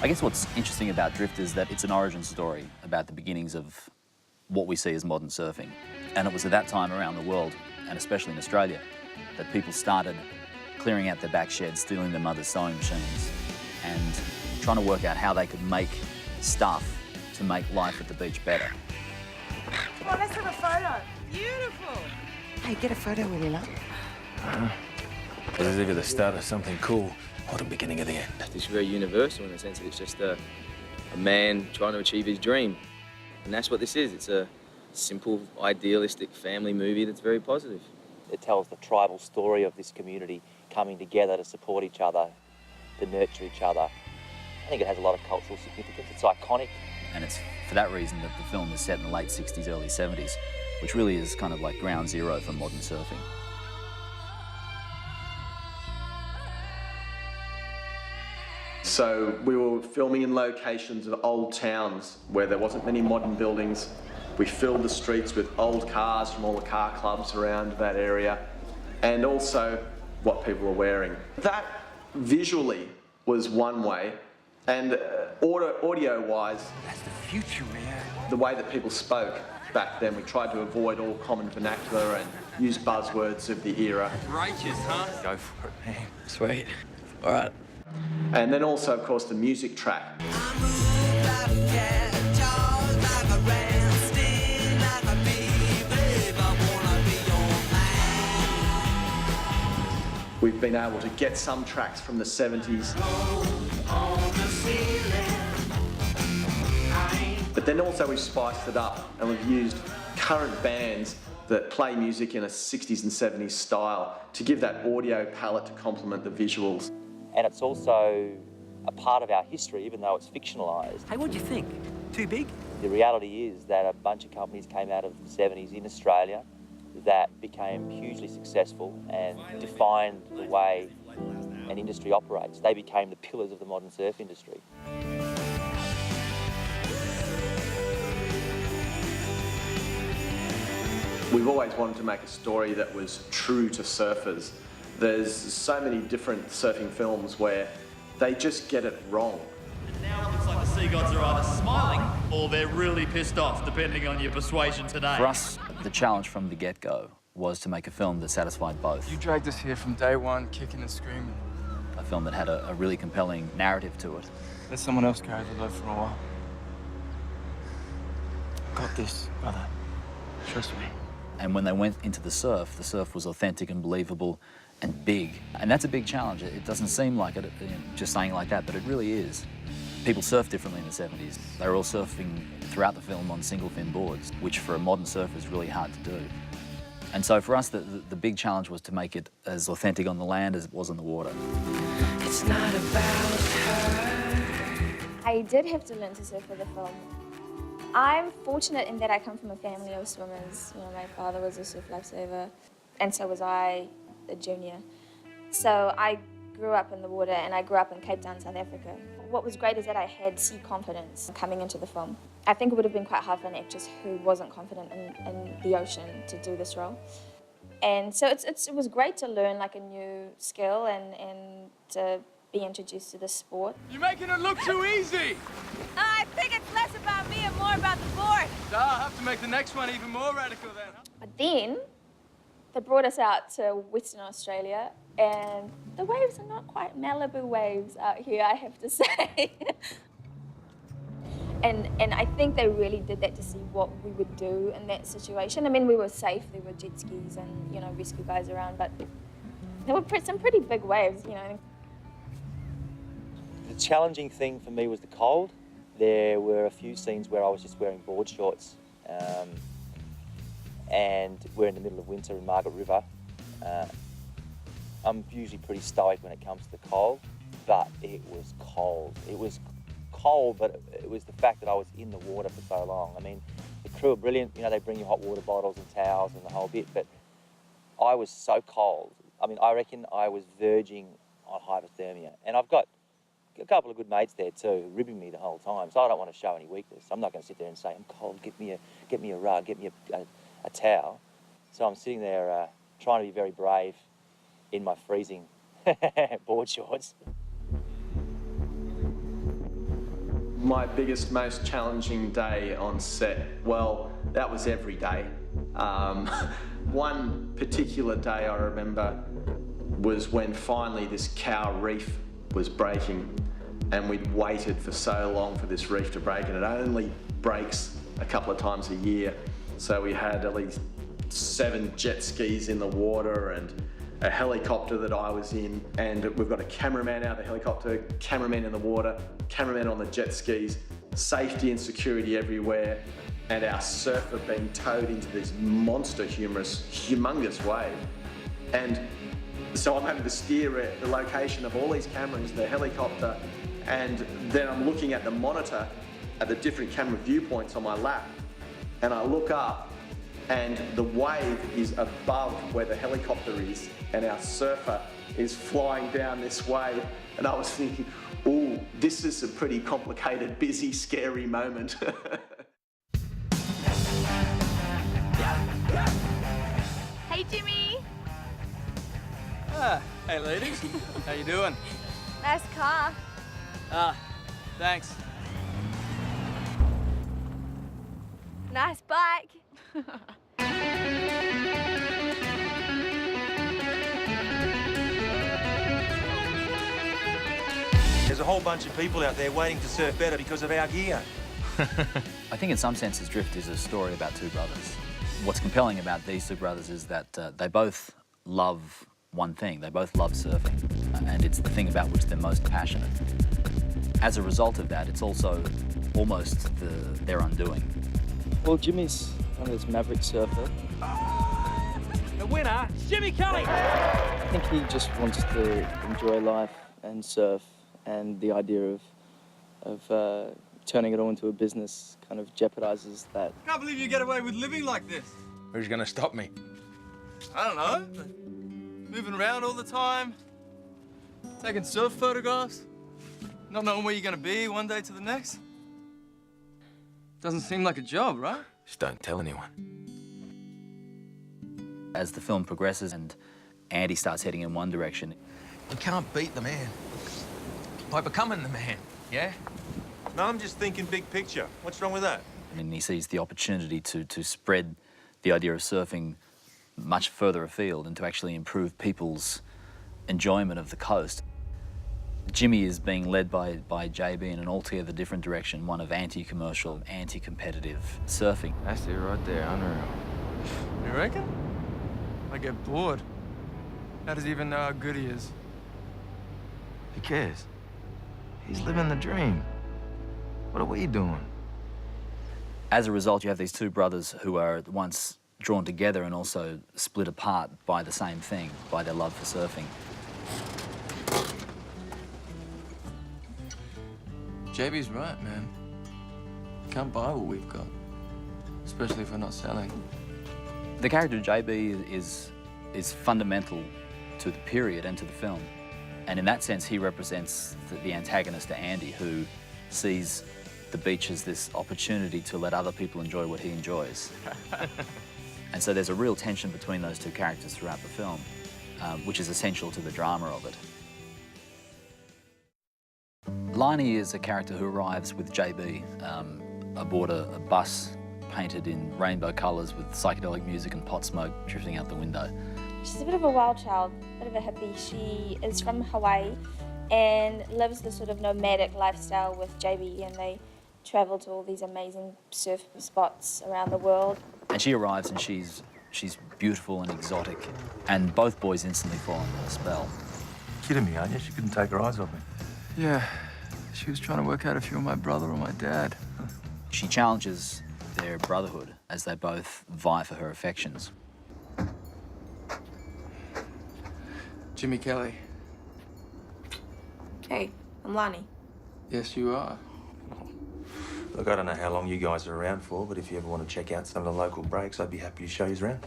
I guess what's interesting about Drift is that it's an origin story about the beginnings of what we see as modern surfing. And it was at that time around the world, and especially in Australia, that people started clearing out their back sheds, stealing their mother's sewing machines, and trying to work out how they could make stuff to make life at the beach better. Come on, let's have a photo. Beautiful. Hey, get a photo with you, love. This is either the start of something cool or the beginning of the end. It's very universal in the sense that it's just a man trying to achieve his dream. And that's what this is. It's a simple, idealistic family movie that's very positive. It tells the tribal story of this community coming together to support each other, to nurture each other. I think it has a lot of cultural significance. It's iconic. And it's for that reason that the film is set in the late 60s, early 70s, which really is kind of like ground zero for modern surfing. So we were filming in locations of old towns where there wasn't many modern buildings. We filled the streets with old cars from all the car clubs around that area, and also what people were wearing. That visually was one way, and audio-wise, That's the future, man. the way that people spoke back then, we tried to avoid all common vernacular and use buzzwords of the era. Righteous, huh? Go for it, man. Sweet. All right. And then also, of course, the music track. We've been able to get some tracks from the 70s. But then also we've spiced it up and we've used current bands that play music in a 60s and 70s style to give that audio palette to complement the visuals. And it's also a part of our history, even though it's fictionalised. Hey, what do you think? Too big? The reality is that a bunch of companies came out of the 70s in Australia that became hugely successful and defined the way an industry operates. They became the pillars of the modern surf industry. We've always wanted to make a story that was true to surfers. There's so many different surfing films where they just get it wrong. Now it looks like the sea gods are either smiling or they're really pissed off, depending on your persuasion today. For us, the challenge from the get-go was to make a film that satisfied both. You dragged us here from day one, kicking and screaming. A film that had a really compelling narrative to it. Let someone else carry the load for a while. Got this, brother. Trust me. And when they went into the surf was authentic and believable and big. And that's a big challenge. It doesn't seem like it, just saying it like that, but it really is. People surfed differently in the 70s. They were all surfing throughout the film on single-fin boards, which for a modern surfer is really hard to do. And so for us, the big challenge was to make it as authentic on the land as it was on the water. It's not about her. I did have to learn to surf for the film. I'm fortunate in that I come from a family of swimmers. You know, my father was a surf lifesaver, and so was I, a junior. So I grew up in the water, and I grew up in Cape Town, South Africa. What was great is that I had sea confidence coming into the film. I think it would have been quite hard for an actress who wasn't confident in the ocean to do this role. And so it was great to learn like a new skill and to be introduced to the sport. You're making it look too easy! I think it's less about me and more about the board. I'll have to make the next one even more radical then. But then they brought us out to Western Australia, and the waves are not quite Malibu waves out here, I have to say. And I think they really did that to see what we would do in that situation. I mean, we were safe, there were jet skis and, you know, rescue guys around, but there were some pretty big waves, you know. The challenging thing for me was the cold. There were a few scenes where I was just wearing board shorts, and we're in the middle of winter in Margaret River. I'm usually pretty stoic when it comes to the cold, but it was cold. It was cold, but it was the fact that I was in the water for so long. I mean, the crew are brilliant. You know, they bring you hot water bottles and towels and the whole bit, but I was so cold. I mean, I reckon I was verging on hypothermia, and I've got a couple of good mates there too, ribbing me the whole time. So I don't want to show any weakness. I'm not going to sit there and say, I'm cold, get me a rug, get me a towel. So I'm sitting there trying to be very brave in my freezing board shorts. My biggest, most challenging day on set? Well, that was every day. One particular day I remember was when finally this cow reef was breaking, and we'd waited for so long for this reef to break, and it only breaks a couple of times a year. So we had at least 7 jet skis in the water and a helicopter that I was in, and we've got a cameraman out of the helicopter, cameraman in the water, cameraman on the jet skis, safety and security everywhere, and our surfer being towed into this monster humongous wave. And so I'm having to steer at the location of all these cameras, the helicopter, and then I'm looking at the monitor at the different camera viewpoints on my lap, and I look up and the wave is above where the helicopter is, and our surfer is flying down this wave, and I was thinking, ooh, this is a pretty complicated, busy, scary moment. Hey, Jimmy. Hey, ladies. How you doing? Nice car. Thanks. Nice bike. There's a whole bunch of people out there waiting to surf better because of our gear. I think in some senses Drift is a story about two brothers. What's compelling about these two brothers is that they both love one thing. They both love surfing, and it's the thing about which they're most passionate. As a result of that, it's also almost their undoing. Well, Jimmy's one of this maverick surfer. The winner, Jimmy Kelly. I think he just wants to enjoy life and surf, and the idea of turning it all into a business kind of jeopardizes that. I can't believe you get away with living like this. Who's gonna stop me? I don't know. Moving around all the time, taking surf photographs, not knowing where you're gonna be one day to the next. Doesn't seem like a job, right? Just don't tell anyone. As the film progresses and Andy starts heading in one direction, You can't beat the man by becoming the man, yeah? No, I'm just thinking big picture. What's wrong with that? and he sees the opportunity to spread the idea of surfing much further afield and to actually improve people's enjoyment of the coast. Jimmy is being led by JB in an altogether different direction, one of anti-commercial, anti-competitive surfing. That's it right there, unreal. You reckon? I get bored. How does he even know how good he is? Who cares? He's living the dream. What are we doing? As a result, you have these two brothers who are at once drawn together and also split apart by the same thing, by their love for surfing. JB's right, man. Can't buy what we've got, especially if we're not selling. The character of JB is fundamental to the period and to the film. And in that sense, he represents the antagonist to Andy, who sees the beach as this opportunity to let other people enjoy what he enjoys. And so there's a real tension between those two characters throughout the film, which is essential to the drama of it. Liney is a character who arrives with JB aboard a bus painted in rainbow colours with psychedelic music and pot smoke drifting out the window. She's a bit of a wild child, a bit of a hippie. She is from Hawaii and lives the sort of nomadic lifestyle with JB, and they travel to all these amazing surf spots around the world. And she arrives and she's beautiful and exotic, and both boys instantly fall under the spell. Kidding me, aren't you? She couldn't take her eyes off me. Yeah, she was trying to work out if you were my brother or my dad. She challenges their brotherhood as they both vie for her affections. Jimmy Kelly. Hey, I'm Lonnie. Yes, you are. Look, I don't know how long you guys are around for, but if you ever want to check out some of the local breaks, I'd be happy to show you around.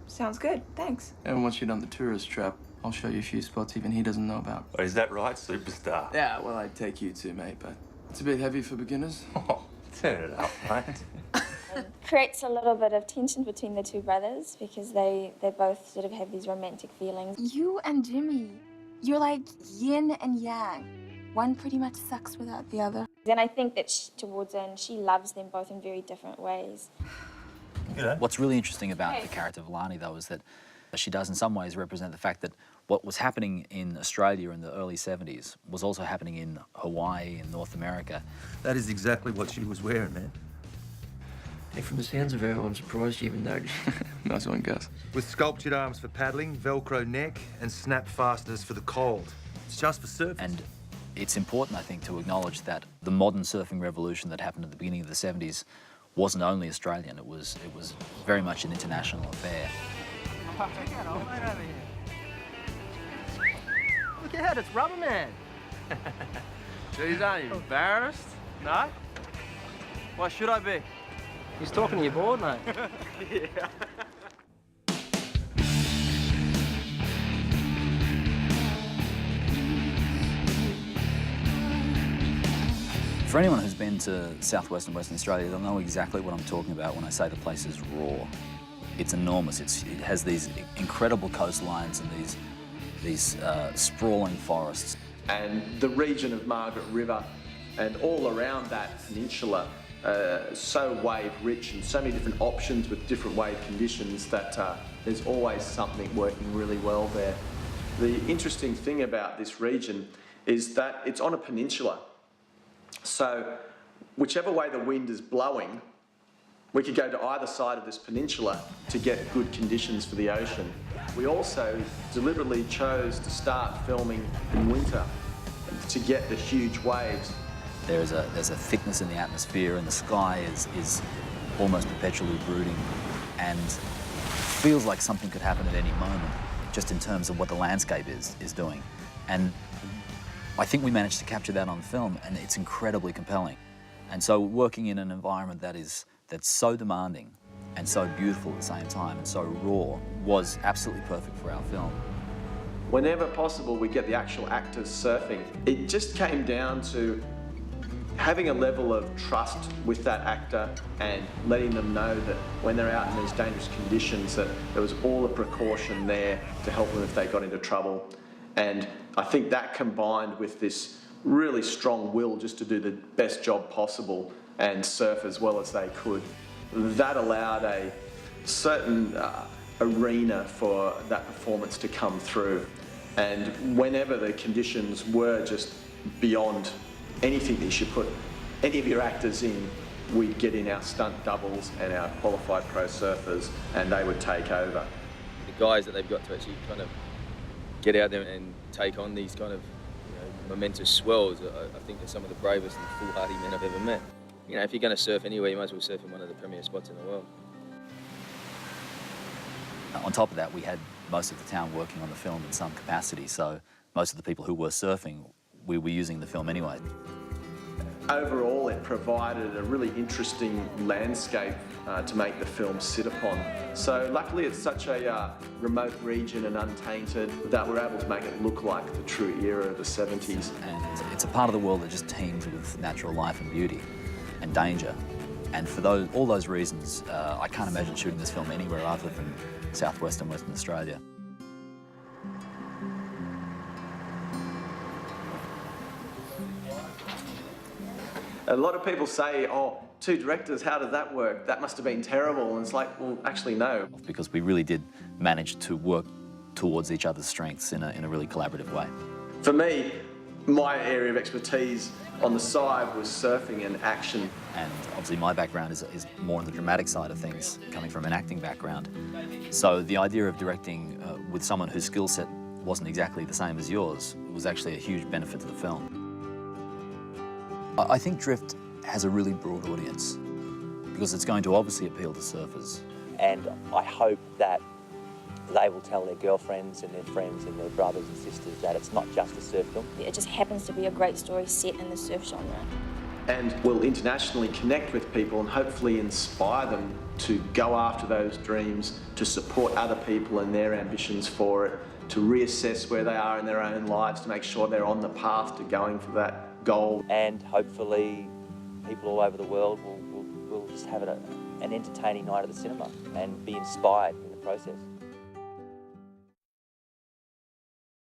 Sounds good, thanks. And once you're done the tourist trap, I'll show you a few spots even he doesn't know about. Oh, is that right, superstar? Yeah, well, I'd take you too, mate, but it's a bit heavy for beginners. Oh, turn it up, mate. Creates a little bit of tension between the two brothers because they both sort of have these romantic feelings. You and Jimmy, you're like yin and yang. One pretty much sucks without the other. And I think that towards the end, she loves them both in very different ways. What's really interesting about the character of Lani, though, is that she does in some ways represent the fact that what was happening in Australia in the early 70s was also happening in Hawaii, in North America. That is exactly what she was wearing, man. Hey, from the sounds of her, I'm surprised you even noticed. Nice one, Gus. With sculptured arms for paddling, Velcro neck, and snap fasteners for the cold. It's just for surfing. And it's important, I think, to acknowledge that the modern surfing revolution that happened at the beginning of the 70s wasn't only Australian, it was very much an international affair. Look out, it's Rubber Man. Geez, aren't you embarrassed? No? Why should I be? He's talking to your board, mate. Yeah. For anyone who's been to southwest and Western Australia, they'll know exactly what I'm talking about when I say the place is raw. It's enormous. It has these incredible coastlines and these sprawling forests. And the region of Margaret River and all around that peninsula, so wave rich and so many different options with different wave conditions that there's always something working really well there. The interesting thing about this region is that it's on a peninsula. So whichever way the wind is blowing, we could go to either side of this peninsula to get good conditions for the ocean. We also deliberately chose to start filming in winter to get the huge waves. There's a thickness in the atmosphere, and the sky is almost perpetually brooding, and feels like something could happen at any moment, just in terms of what the landscape is doing. And I think we managed to capture that on film, and it's incredibly compelling. And so working in an environment that's so demanding and so beautiful at the same time and so raw was absolutely perfect for our film. Whenever possible, we get the actual actors surfing. It just came down to having a level of trust with that actor and letting them know that when they're out in these dangerous conditions that there was all the precaution there to help them if they got into trouble. And I think that combined with this really strong will just to do the best job possible and surf as well as they could, that allowed a certain arena for that performance to come through. And whenever the conditions were just beyond anything that you should put any of your actors in, we'd get in our stunt doubles and our qualified pro surfers and they would take over. The guys that they've got to actually kind of get out there and take on these kind of momentous swells, I think they're some of the bravest and foolhardy men I've ever met. You know, if you're going to surf anywhere, you might as well surf in one of the premier spots in the world. On top of that, we had most of the town working on the film in some capacity, so most of the people who were surfing, we were using the film anyway. Overall, it provided a really interesting landscape to make the film sit upon. So luckily it's such a remote region and untainted that we're able to make it look like the true era of the 70s. And it's a part of the world that just teems with natural life and beauty and danger. And for all those reasons, I can't imagine shooting this film anywhere other than southwest and Western Australia. A lot of people say, oh, 2 directors, how did that work? That must have been terrible. And it's like, well, actually, no. Because we really did manage to work towards each other's strengths in a really collaborative way. For me, my area of expertise on the side was surfing and action. And obviously my background is more on the dramatic side of things, coming from an acting background. So the idea of directing with someone whose skill set wasn't exactly the same as yours was actually a huge benefit to the film. I think Drift has a really broad audience because it's going to obviously appeal to surfers. And I hope that they will tell their girlfriends and their friends and their brothers and sisters that it's not just a surf film. It just happens to be a great story set in the surf genre. And will internationally connect with people and hopefully inspire them to go after those dreams, to support other people and their ambitions for it, to reassess where they are in their own lives, to make sure they're on the path to going for that goal. And hopefully people all over the world will just have an entertaining night at the cinema and be inspired in the process.